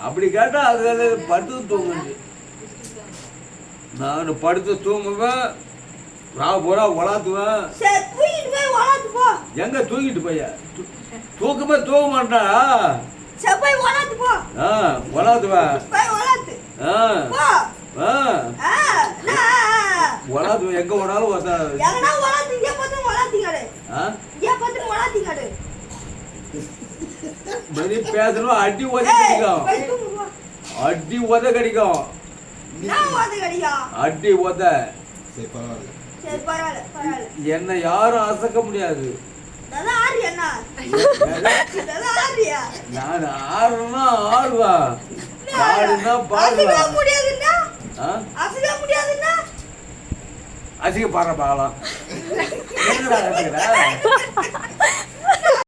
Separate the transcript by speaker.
Speaker 1: அப்படி கேட்டா அது படுத்து தூங்குது. நான் படுத்து தூங்குவேன், நான் போறா உலாத்துவேன். எங்க தூங்கிட்டு போய் தூக்கமே தூங்க மாட்டா. உலாத்துவேன் உலாத்துவேன் எங்க போனாலும் பேசணும். அடி உத கடிக்கும், அடி உத கடிக்கும், அடி உத. என்ன யாரும் அசைக்க முடியாது. நான் ஆடுனா ஆடுவேன், பாடுனா பாடுவேன். அசிக்க பாடுற பார்க்கலாம்.